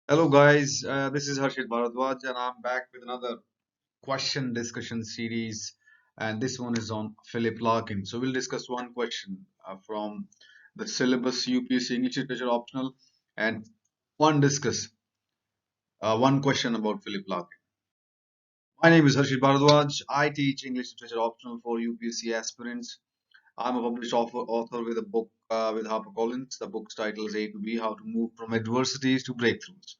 Hello guys, this is Harshit Bharadwaj and I'm back with another question discussion series, and this one is on Philip Larkin. So we'll discuss one question from the syllabus UPSC English Literature optional, and one question about Philip Larkin. My name is Harshit Bharadwaj. I teach English Literature optional for UPSC aspirants. I'm a published author with a book with HarperCollins. The book's title is A to B: How to Move from Adversities to Breakthroughs.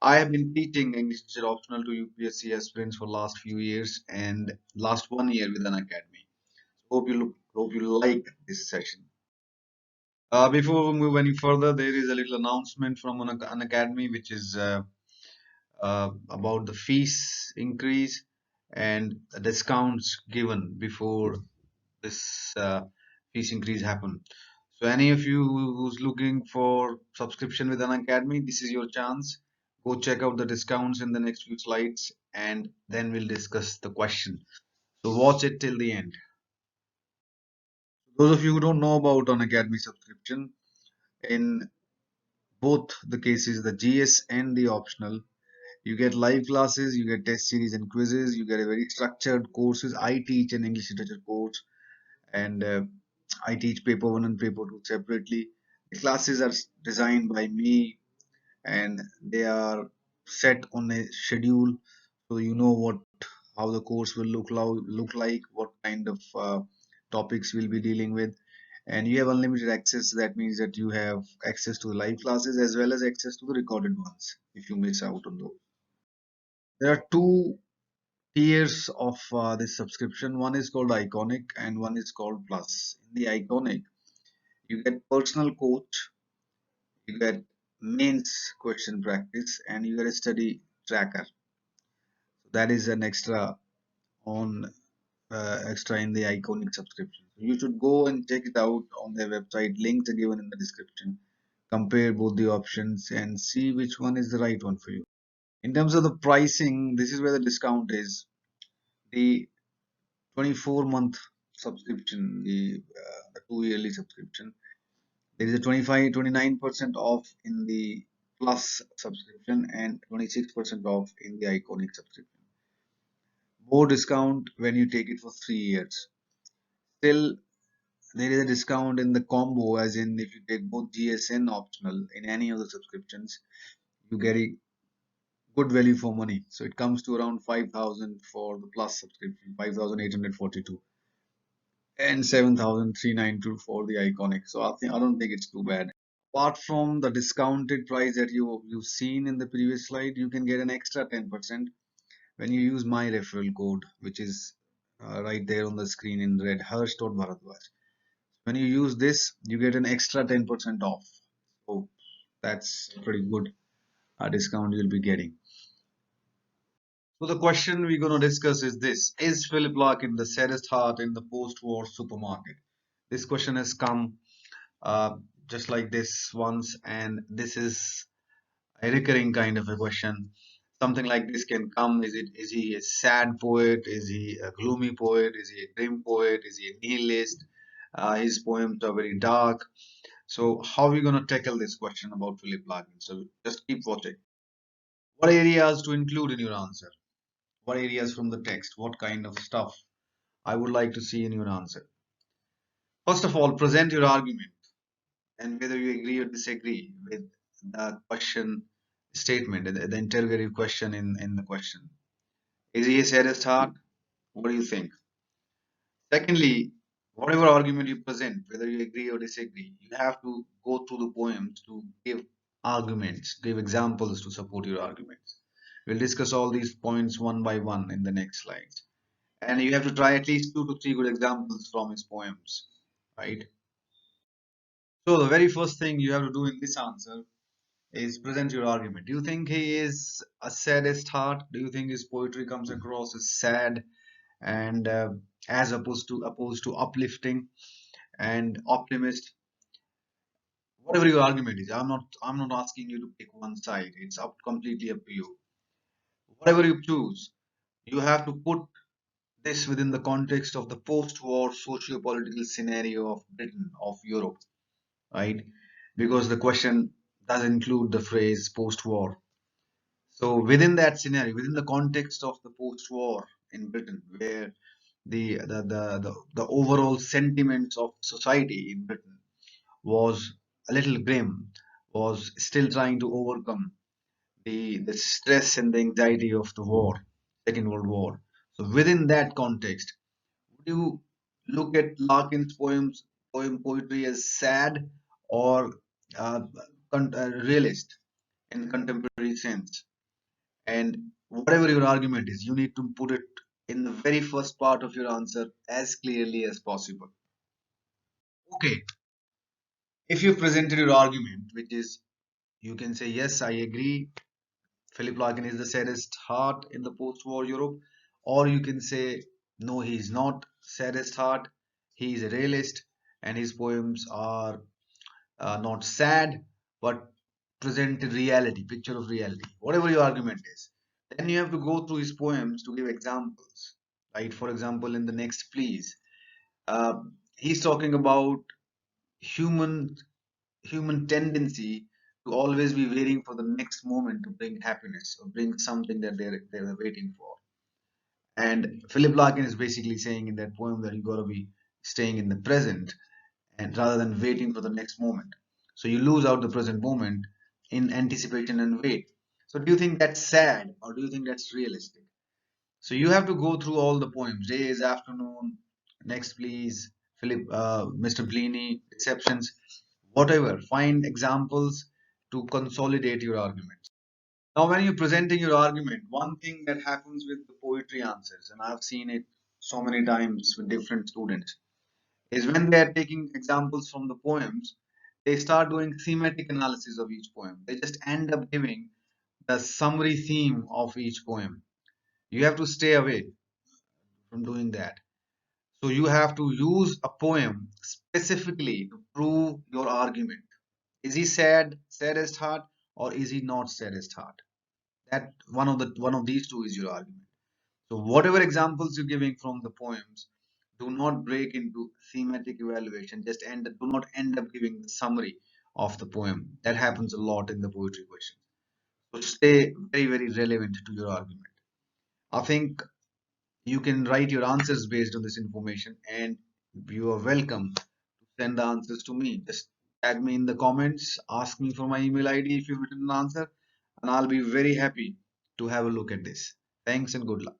I have been teaching English literature optional to UPSC aspirants for last few years and last 1 year with Unacademy. Hope you like this session. Before we move any further, there is a little announcement from Unacademy, which is about the fees increase and the discounts given before this fees increase happen. So any of you who's looking for subscription with Unacademy, this is your chance. Go check out the discounts in the next few slides and then we'll discuss the question. So watch it till the end. Those of you who don't know about Unacademy subscription, in both the cases, the GS and the optional, you get live classes, you get test series and quizzes, you get a very structured courses. I teach an English literature course and I teach paper 1 and paper 2 separately. The classes are designed by me and they are set on a schedule, so you know what how the course will look like, what kind of topics we'll be dealing with, and you have unlimited access. That means that you have access to live classes as well as access to the recorded ones if you miss out on those. There are two tiers of this subscription. One is called Iconic and one is called Plus. In the Iconic, you get personal coach, you get mains question practice, and you get a study tracker. That is an on extra in the Iconic subscription. So you should go and check it out on their website. Links are given in the description. Compare both the options and see which one is the right one for you. In terms of the pricing, this is where the discount is. The 24-month subscription, the 2 yearly subscription, there is a 29% off in the Plus subscription and 26% off in the Iconic subscription. More discount when you take it for 3 years. Still, there is a discount in the combo, as in if you take both GSN optional in any of the subscriptions, you get a good value for money. So it comes to around 5,000 for the Plus subscription, 5,842, and 7,392 for the Iconic. So I don't think it's too bad. Apart from the discounted price that you've seen in the previous slide, you can get an extra 10% when you use my referral code, which is right there on the screen in red, harsh.bharadwaj. When you use this, you get an extra 10% off. So that's pretty good discount you'll be getting. So the question we're going to discuss is this: is Philip Larkin the saddest heart in the post-war supermarket? This question has come uh, just like this once, and this is a recurring kind of a question. Something like this can come. Is he a sad poet? Is he a gloomy poet? Is he a grim poet? Is he a nihilist? His poems are very dark. So how are we going to tackle this question about Philip Larkin? So just keep watching. What areas to include in your answer? What areas from the text? What kind of stuff I would like to see in your answer? First of all, present your argument and whether you agree or disagree with the question statement, the interrogative question in the question. Is he a sadist heart? What do you think? Secondly, whatever argument you present, whether you agree or disagree, you have to go through the poems to give arguments, give examples to support your arguments. We'll discuss all these points one by one in the next slides. And you have to try at least 2 to 3 good examples from his poems, right? So the very first thing you have to do in this answer is present your argument. Do you think he is a saddest heart? Do you think his poetry comes across as sad and as opposed to uplifting and optimist? Whatever your argument is, I'm not asking you to pick one side. It's up completely up to you. Whatever you choose, you have to put this within the context of the post-war socio-political scenario of Britain, of Europe, right? Because the question does include the phrase post-war. So within that scenario, within the context of the post-war in Britain, where the overall sentiments of society in Britain was a little grim, was still trying to overcome the stress and the anxiety of the war, Second World War. So within that context, would you look at Larkin's poetry as sad or uh, realist in contemporary sense? And whatever your argument is, you need to put it in the very first part of your answer as clearly as possible. Okay, if you presented your argument, which is you can say, yes, I agree, Philip Larkin is the saddest heart in the post-war Europe, or you can say, no, he's not saddest heart, he is a realist, and his poems are not sad, but present a reality, picture of reality, whatever your argument is. Then you have to go through his poems to give examples, right? For example, in the next please, uh, he's talking about human human tendency to always be waiting for the next moment to bring happiness or bring something that they're waiting for. And Philip Larkin is basically saying in that poem that you got to be staying in the present and rather than waiting for the next moment. So you lose out the present moment in anticipation and wait. So do you think that's sad or do you think that's realistic? So you have to go through all the poems. Day is afternoon, next please, Mr. Bleeny, exceptions, whatever. Find examples to consolidate your argument. Now, when you're presenting your argument, one thing that happens with the poetry answers, and I've seen it so many times with different students, is when they're taking examples from the poems, they start doing thematic analysis of each poem. They just end up giving the summary theme of each poem. You have to stay away from doing that. So you have to use a poem specifically to prove your argument. Is he sad, saddest heart, or is he not saddest heart? That one of these two is your argument. So whatever examples you're giving from the poems, do not break into thematic evaluation. Do not end up giving the summary of the poem. That happens a lot in the poetry question. So stay very, very relevant to your argument. I think you can write your answers based on this information, and you are welcome to send the answers to me. Just tag me in the comments, ask me for my email ID if you've written an answer, and I'll be very happy to have a look at this. Thanks and good luck.